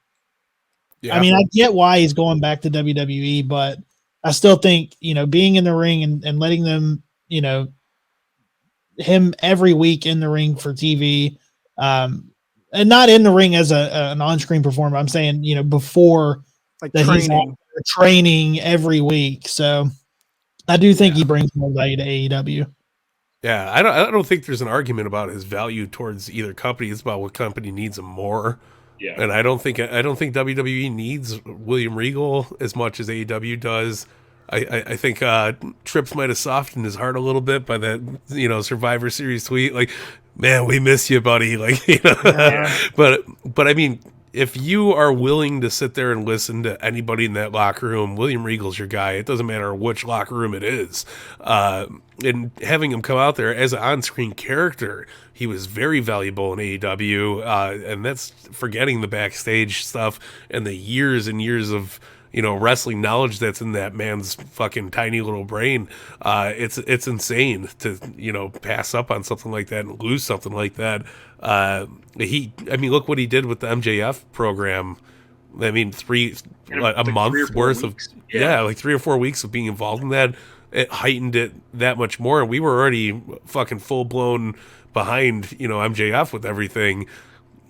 Yeah. I mean, I get why he's going back to WWE, but I still think, you know, being in the ring and letting them, you know, him every week in the ring for TV, and not in the ring as an on-screen performer. I'm saying, you know, before like that training. He's training every week. So I do think he brings more value to AEW. Yeah, I don't think there's an argument about his value towards either company. It's about what company needs him more. Yeah. And I don't think WWE needs William Regal as much as AEW does. I think Trips might have softened his heart a little bit by that, you know, Survivor Series tweet. Like, man, we miss you, buddy. Like, you know, Yeah. but I mean, if you are willing to sit there and listen to anybody in that locker room, William Regal's your guy. It doesn't matter which locker room it is. And having him come out there as an on-screen character, he was very valuable in AEW. And that's forgetting the backstage stuff and the years and years of, you know, wrestling knowledge that's in that man's fucking tiny little brain. It's insane to, you know, pass up on something like that and lose something like that. I mean, look what he did with the MJF program. I mean, a month worth of, like 3 or 4 weeks of being involved in that. It heightened it that much more. And we were already fucking full blown behind, you know, MJF with everything.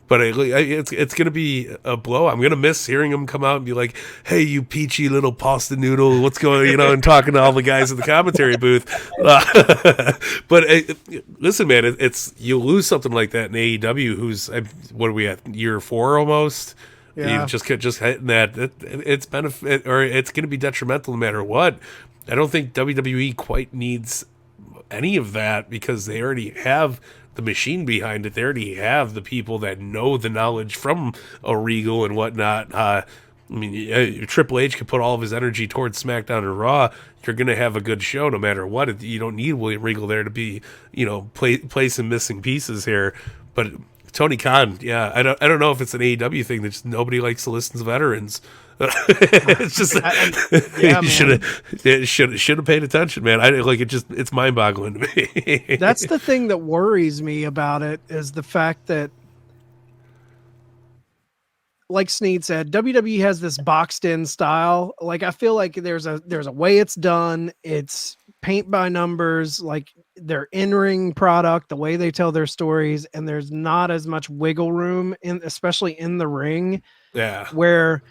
But it's going to be a blow. I'm going to miss hearing him come out and be like, hey, you peachy little pasta noodle, what's going on, you know, and talking to all the guys in the commentary booth. But listen, man, it's you lose something like that in AEW, who's, what are we at, year 4 almost? Yeah. You just hitting that. It's benefit, or it's going to be detrimental no matter what. I don't think WWE quite needs any of that because they already have the machine behind it. They already have the people that know the knowledge from a Regal and whatnot. I mean, Triple H could put all of his energy towards SmackDown and Raw. You're going to have a good show no matter what. You don't need William Regal there to be, you know, play some missing pieces here. But Tony Khan, yeah, I don't know if it's an AEW thing that just nobody likes to listen to veterans. It's just you should have paid attention, man. It's mind boggling to me. That's the thing that worries me about it, is the fact that, like Sneed said, WWE has this boxed in style. Like, I feel like there's a way it's done. It's paint by numbers, like their in-ring product, the way they tell their stories, and there's not as much wiggle room especially in the ring. Yeah. Where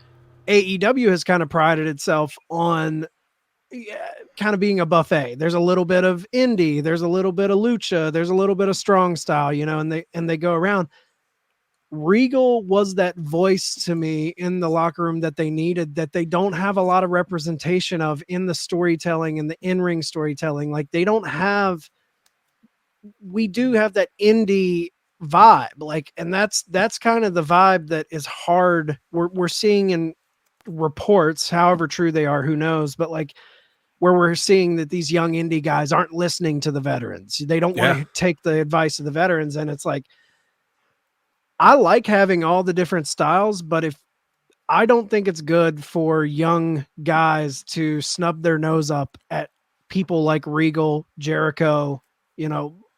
AEW has kind of prided itself on kind of being a buffet. There's a little bit of indie, there's a little bit of lucha, there's a little bit of strong style, and they go around. Regal was that voice to me in the locker room that they needed, that they don't have a lot of representation of in the storytelling and the in-ring storytelling. Like we do have that indie vibe, like, and that's kind of the vibe that is hard. We're seeing in reports, however true they are, who knows, but like where we're seeing that these young indie guys aren't listening to the veterans. They don't want to take the advice of the veterans. And it's like, I like having all the different styles, but I don't think it's good for young guys to snub their nose up at people like Regal, Jericho,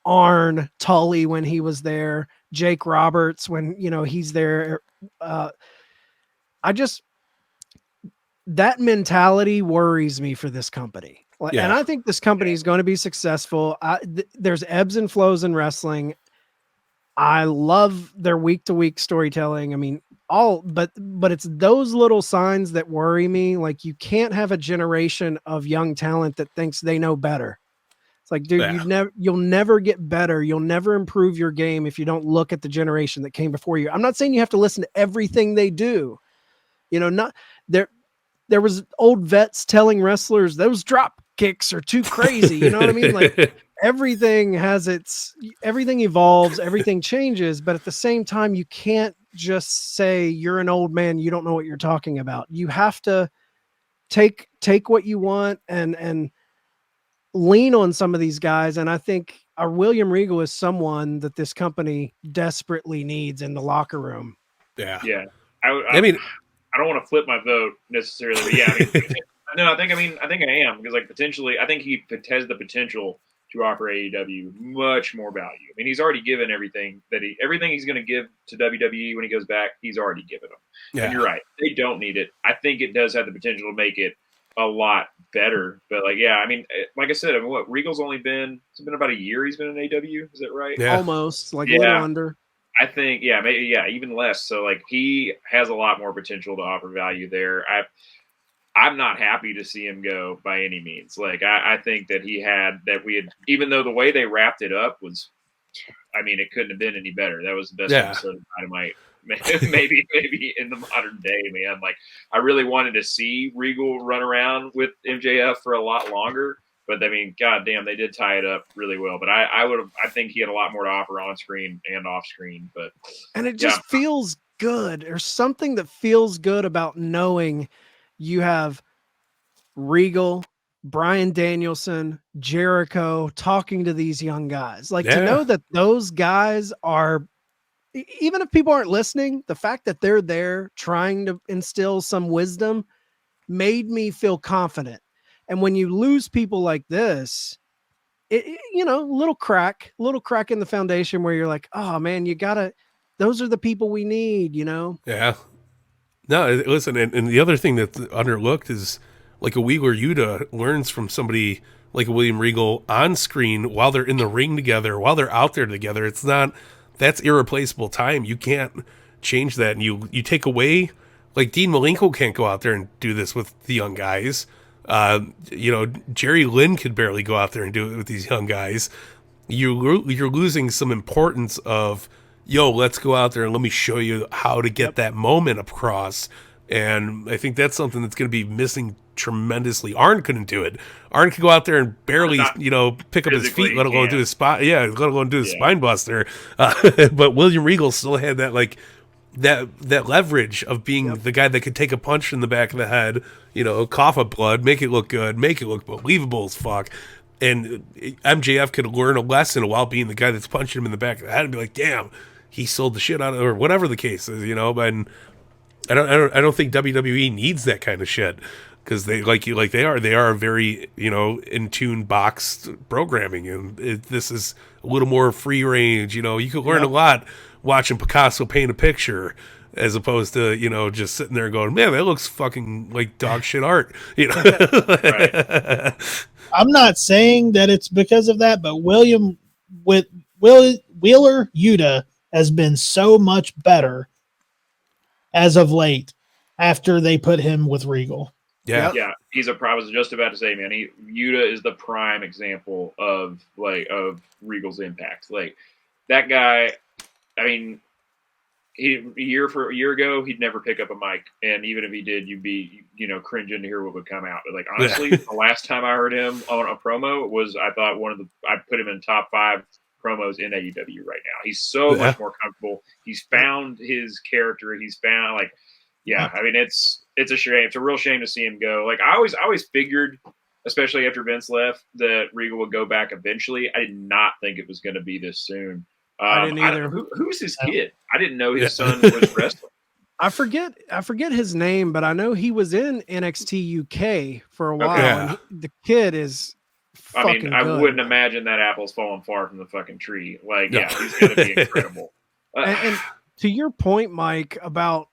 Arn, Tully when he was there, Jake Roberts when he's there. That mentality worries me for this company. And I think this company is going to be successful. There's ebbs and flows in wrestling. I love their week-to-week storytelling. I mean, but it's those little signs that worry me. Like, you can't have a generation of young talent that thinks they know better. It's like, dude, you'll never get better. You'll never improve your game if you don't look at the generation that came before you. I'm not saying you have to listen to everything they do. There was old vets telling wrestlers those drop kicks are too crazy. You know what I mean? Like, everything evolves, everything changes, but at the same time, you can't just say you're an old man, you don't know what you're talking about. You have to take what you want and lean on some of these guys. And I think our William Regal is someone that this company desperately needs in the locker room. Yeah. I mean, I don't want to flip my vote necessarily, but yeah, I think I am, because like potentially, I think he has the potential to offer AEW much more value. I mean, he's already given everything he's going to give to WWE when he goes back. He's already given them. Yeah. And you're right. They don't need it. I think it does have the potential to make it a lot better. But like, yeah, I mean, like I said, what Regal's it's been about a year he's been in AEW. Is that right? Yeah. Almost, like a little under. I think, maybe, even less. So like, he has a lot more potential to offer value there. I'm not happy to see him go by any means. Like, I think that even though the way they wrapped it up was, it couldn't have been any better. That was the best episode of Dynamite, maybe in the modern day, man. Like, I really wanted to see Regal run around with MJF for a lot longer. But I mean, goddamn, they did tie it up really well. But I think he had a lot more to offer on screen and off screen. And it just feels good. There's something that feels good about knowing you have Regal, Bryan Danielson, Jericho talking to these young guys. Like, to know that those guys are, even if people aren't listening, the fact that they're there trying to instill some wisdom made me feel confident. And when you lose people like this, little crack in the foundation where you're like, oh man, those are the people we need, Yeah. No, listen, and the other thing that's underlooked is, like, a Wheeler Yuta learns from somebody like a William Regal on screen while they're in the ring together, while they're out there together. That's irreplaceable time. You can't change that. And you take away, like, Dean Malenko can't go out there and do this with the young guys. Jerry Lynn could barely go out there and do it with these young guys. You're losing some importance of, let's go out there and let me show you how to get that moment across. And I think that's something that's going to be missing tremendously. Arn couldn't do it. Arn could go out there and barely, pick up his feet, let alone do his spot. Yeah, let alone do his spine buster. But William Regal still had that, like, that leverage of being the guy that could take a punch in the back of the head, cough up blood, make it look good, make it look believable as fuck. And MJF could learn a lesson while being the guy that's punching him in the back of the head and be like, damn, he sold the shit out of, or whatever the case is, And I don't think WWE needs that kind of shit, because they they are very in tune boxed programming, and this is a little more free range. You could learn a lot watching Picasso paint a picture, as opposed to just sitting there going, man, that looks fucking like dog shit art. Right. I'm not saying that it's because of that, but Wheeler Yuta has been so much better as of late after they put him with Regal. Yeah. Yeah, he's a prime. I was just about to say, man, Yuta is the prime example of Regal's impact. Like that guy. I mean, a year ago, he'd never pick up a mic, and even if he did, you'd be cringing to hear what would come out. But like honestly, the last time I heard him on a promo was I thought I put him in top 5 promos in AEW right now. He's so much more comfortable. He's found his character. He's found I mean it's a shame. It's a real shame to see him go. Like I always figured, especially after Vince left, that Regal would go back eventually. I did not think it was going to be this soon. I didn't either. Who's his kid? I didn't know his son was wrestling. I forget his name, but I know he was in NXT UK for a while. Okay. And the kid is fucking I good. wouldn't imagine that apple's falling far from the fucking tree. Like, yeah, he's going to be incredible. And to your point, Mike, about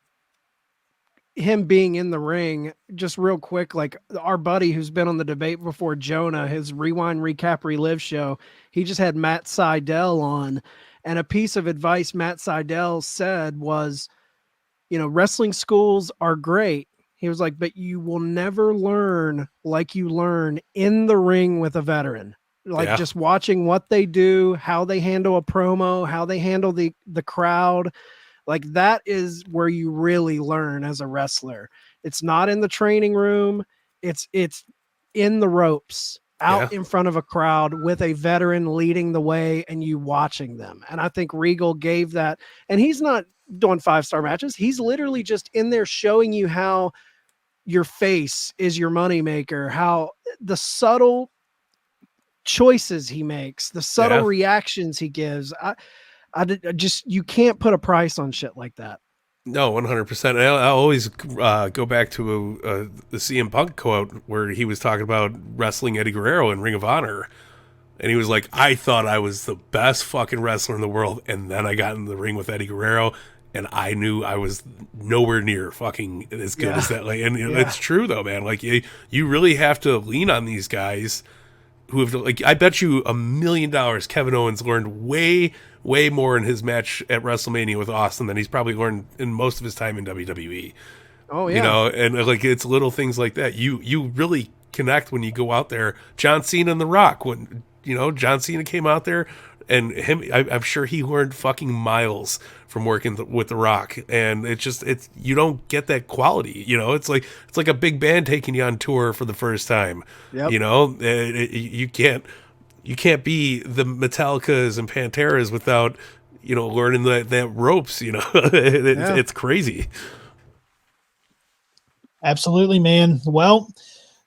him being in the ring, just real quick, like our buddy who's been on the Debate Before Jonah, his Rewind, Recap, Relive show, he just had Matt Sydal on. And a piece of advice Matt Sydal said was, wrestling schools are great. He was like, but you will never learn like you learn in the ring with a veteran. Like just watching what they do, how they handle a promo, how they handle the crowd. Like that is where you really learn as a wrestler. It's not in the training room. It's in the ropes, out in front of a crowd with a veteran leading the way and you watching them. And I think Regal gave that. And he's not doing 5-star matches. He's literally just in there showing you how your face is your moneymaker, how the subtle choices he makes, the subtle reactions he gives. I just, you can't put a price on shit like that. No, 100%. I always go back to the CM Punk quote where he was talking about wrestling Eddie Guerrero in Ring of Honor. And he was like, I thought I was the best fucking wrestler in the world. And then I got in the ring with Eddie Guerrero and I knew I was nowhere near fucking as good as that. Like, and it's true though, man. Like you really have to lean on these guys who have, like, I bet you $1 million Kevin Owens learned way more in his match at WrestleMania with Austin than he's probably learned in most of his time in WWE. Oh yeah. And like, it's little things like that. You really connect when you go out there. John Cena and The Rock, when, John Cena came out there and I'm sure he learned fucking miles from working with The Rock. And it's you don't get that quality, it's like a big band taking you on tour for the first time. Yep. You can't be the Metallicas and Panteras without, learning that ropes, it's crazy. Absolutely, man. Well,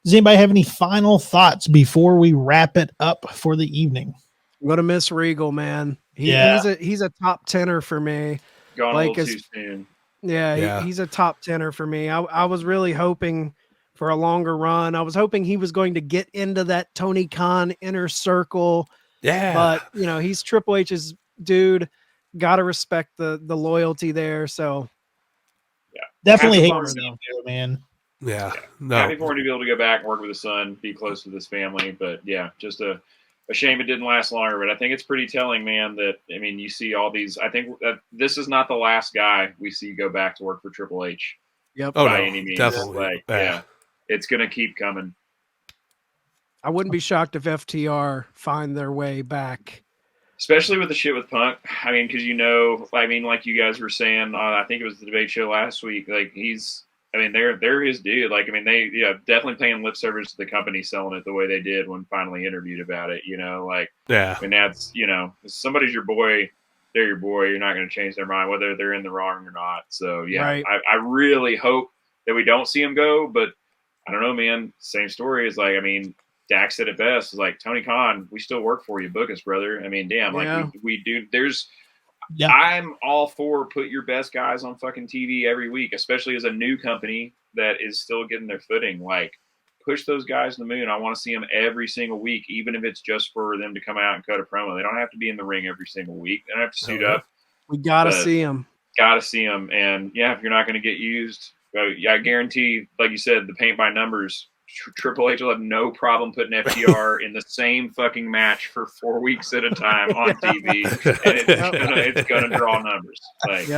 does anybody have any final thoughts before we wrap it up for the evening? I'm going to miss Regal, man. He's a top 10er for me. Gone a little too soon. Yeah. He's a top 10er for me. I was really hoping for a longer run. I was hoping he was going to get into that Tony Khan inner circle. Yeah. But, he's Triple H's dude. Got to respect the loyalty there. So, definitely hate to see him go, man. Yeah. No. Happy for him to be able to go back and work with his son, be close with his family. But yeah, just a shame it didn't last longer. But I think it's pretty telling, man, that, I mean, you see all these. I think that this is not the last guy we see go back to work for Triple H. Yep. By any means. Definitely. It's going to keep coming. I wouldn't be shocked if FTR find their way back. Especially with the shit with Punk. I mean, because like you guys were saying, I think it was the debate show last week. Like they're his dude. Like, I mean, they definitely paying lip service to the company selling it the way they did when finally interviewed about it. I mean, that's if somebody's your boy, they're your boy. You're not going to change their mind whether they're in the wrong or not. So yeah, right. I really hope that we don't see him go, but I don't know, man. Same story is like, I mean, Dax said it best. It's like, Tony Khan, we still work for you. Book us, brother. I mean, damn, we do. I'm all for put your best guys on fucking TV every week, especially as a new company that is still getting their footing. Like, push those guys to the moon. I want to see them every single week, even if it's just for them to come out and cut a promo. They don't have to be in the ring every single week. They don't have to suit up. We got to see them. Got to see them. And yeah, if you're not going to get used, I guarantee, like you said, the paint by numbers, Triple H will have no problem putting FTR in the same fucking match for 4 weeks at a time on TV, and it's gonna draw numbers. Like,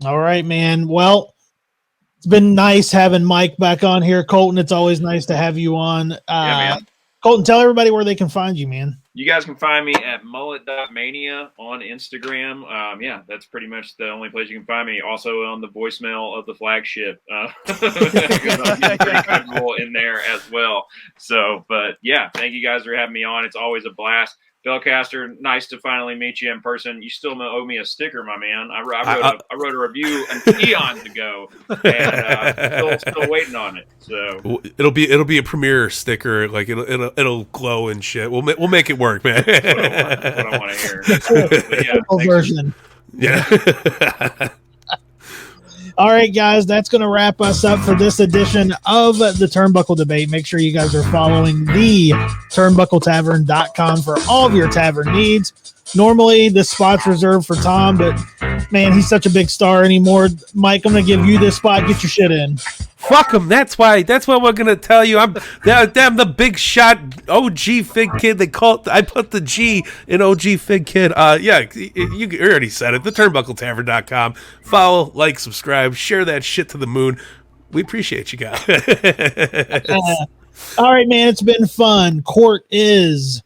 All right, man. Well, It's been nice having Mike back on here. Colton, it's always nice to have you on. Man. Colton, tell everybody where they can find you, man. You guys can find me at mullet.mania on Instagram. Yeah, that's pretty much the only place you can find me. Also on the voicemail of the flagship. Because I'm getting pretty comfortable in there as well. So, but yeah, thank you guys for having me on. It's always a blast. Belcaster, nice to finally meet you in person. You still owe me a sticker, my man. I wrote a review eons ago, and still waiting on it. So it'll be a premiere sticker, like it'll glow and shit. We'll make it work, man. That's what I want to hear. But yeah, version. Yeah. All right, guys, that's going to wrap us up for this edition of the Turnbuckle Debate. Make sure you guys are following the turnbuckletavern.com for all of your tavern needs. Normally, this spot's reserved for Tom, but, man, he's such a big star anymore. Mike, I'm going to give you this spot. Get your shit in. Fuck him. That's why we're gonna tell you. I'm the big shot OG Fig Kid. I put the G in OG Fig Kid. Yeah, you already said it. The turnbuckletavern.com. Follow, like, subscribe, share that shit to the moon. We appreciate you guys. All right, man. It's been fun. Court is